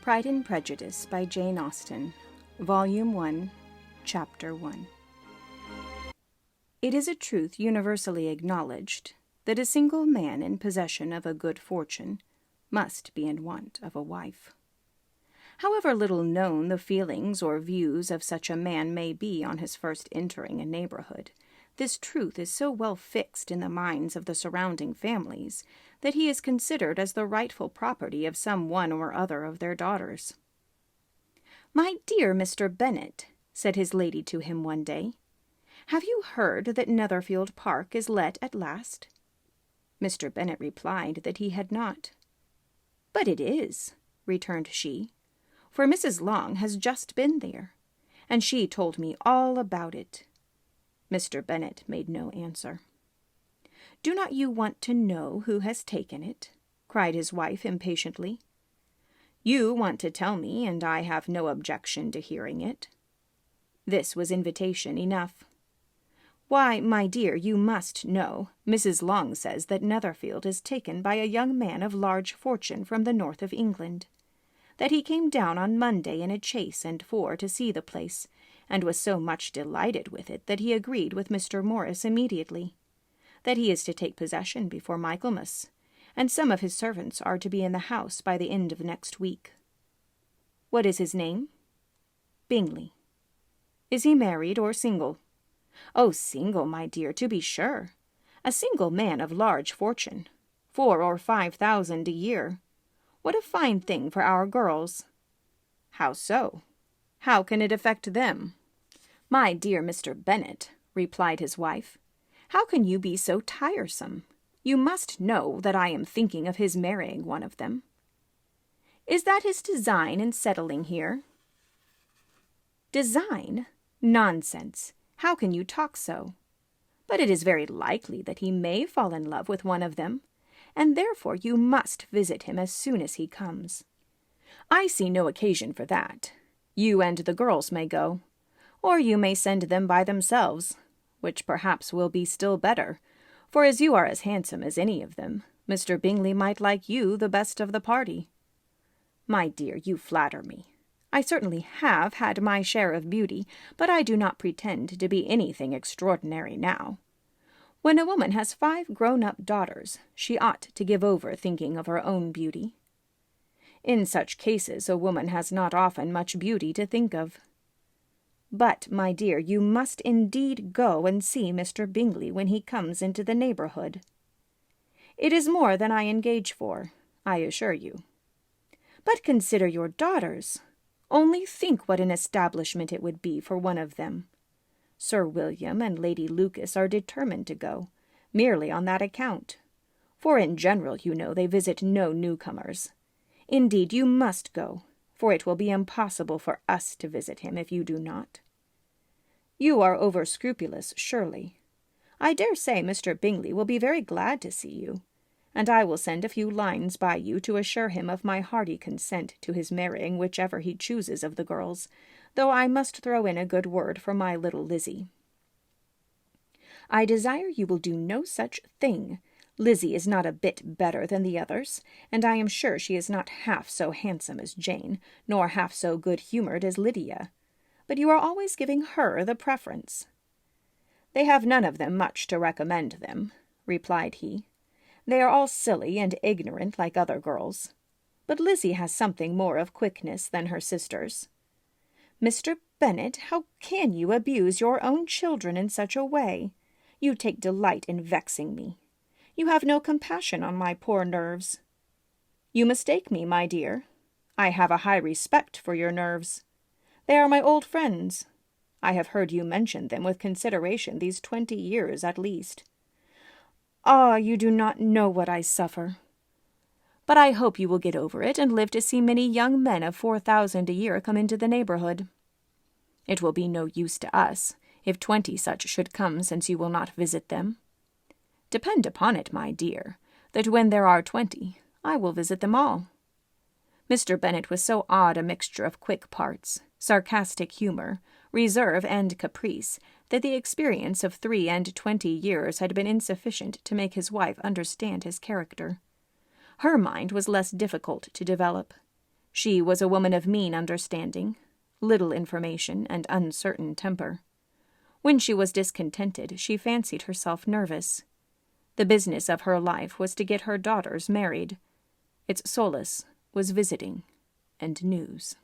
Pride and Prejudice by Jane Austen, Volume 1, Chapter 1. It is a truth universally acknowledged that a single man in possession of a good fortune must be in want of a wife. However little known the feelings or views of such a man may be on his first entering a neighborhood, this truth is so well fixed in the minds of the surrounding families that he is considered as the rightful property of some one or other of their daughters. "My dear Mr. Bennet," said his lady to him one day, "have you heard that Netherfield Park is let at last?" Mr. Bennet replied that he had not. "But it is," returned she, "for Mrs. Long has just been there, and she told me all about it." Mr. Bennet made no answer. "Do not you want to know who has taken it?" cried his wife impatiently. "You want to tell me, and I have no objection to hearing it." This was invitation enough. "Why, my dear, you must know. Mrs. Long says that Netherfield is taken by a young man of large fortune from the north of England, that he came down on Monday in a chaise and four to see the place, and was so much delighted with it that he agreed with Mr. Morris immediately, that he is to take possession before Michaelmas, and some of his servants are to be in the house by the end of next week." "What is his name?" "Bingley." "Is he married or single?" "Oh, single, my dear, to be sure. A single man of large fortune, 4,000 or 5,000 a year. What a fine thing for our girls!" "How so? How can it affect them?" "My dear Mr. Bennet," replied his wife, "how can you be so tiresome? You must know that I am thinking of his marrying one of them." "Is that his design in settling here?" "Design? Nonsense! How can you talk so? But it is very likely that he may fall in love with one of them, and therefore you must visit him as soon as he comes." "I see no occasion for that. You and the girls may go, or you may send them by themselves, which perhaps will be still better, for as you are as handsome as any of them, Mr. Bingley might like you the best of the party." "My dear, you flatter me. I certainly have had my share of beauty, but I do not pretend to be anything extraordinary now. When a woman has 5 grown-up daughters, she ought to give over thinking of her own beauty. In such cases a woman has not often much beauty to think of. But, my dear, you must indeed go and see Mr. Bingley when he comes into the neighborhood. It is more than I engage for, I assure you. But consider your daughters. Only think what an establishment it would be for one of them. Sir William and Lady Lucas are determined to go, merely on that account. For in general, you know, they visit no newcomers. Indeed, you must go, for it will be impossible for us to visit him if you do not. You are over-scrupulous, surely. I dare say Mr. Bingley will be very glad to see you, and I will send a few lines by you to assure him of my hearty consent to his marrying whichever he chooses of the girls, though I must throw in a good word for my little Lizzie." "I desire you will do no such thing. Lizzie is not a bit better than the others, and I am sure she is not half so handsome as Jane, nor half so good-humoured as Lydia. But you are always giving her the preference." "They have none of them much to recommend them," replied he. "They are all silly and ignorant like other girls. But Lizzie has something more of quickness than her sisters." "Mr. Bennet, how can you abuse your own children in such a way? You take delight in vexing me. You have no compassion on my poor nerves." "You mistake me, my dear. I have a high respect for your nerves. They are my old friends. I have heard you mention them with consideration these 20 years at least. Ah, you do not know what I suffer. But I hope you will get over it and live to see many young men of 4,000 a year come into the neighborhood. It will be no use to us if 20 such should come, since you will not visit them. Depend upon it, my dear, that when there are 20, I will visit them all." Mr. Bennet was so odd a mixture of quick parts, sarcastic humour, reserve, and caprice, that the experience of 23 years had been insufficient to make his wife understand his character. Her mind was less difficult to develop. She was a woman of mean understanding, little information, and uncertain temper. When she was discontented, she fancied herself nervous. The business of her life was to get her daughters married. Its solace was visiting and news.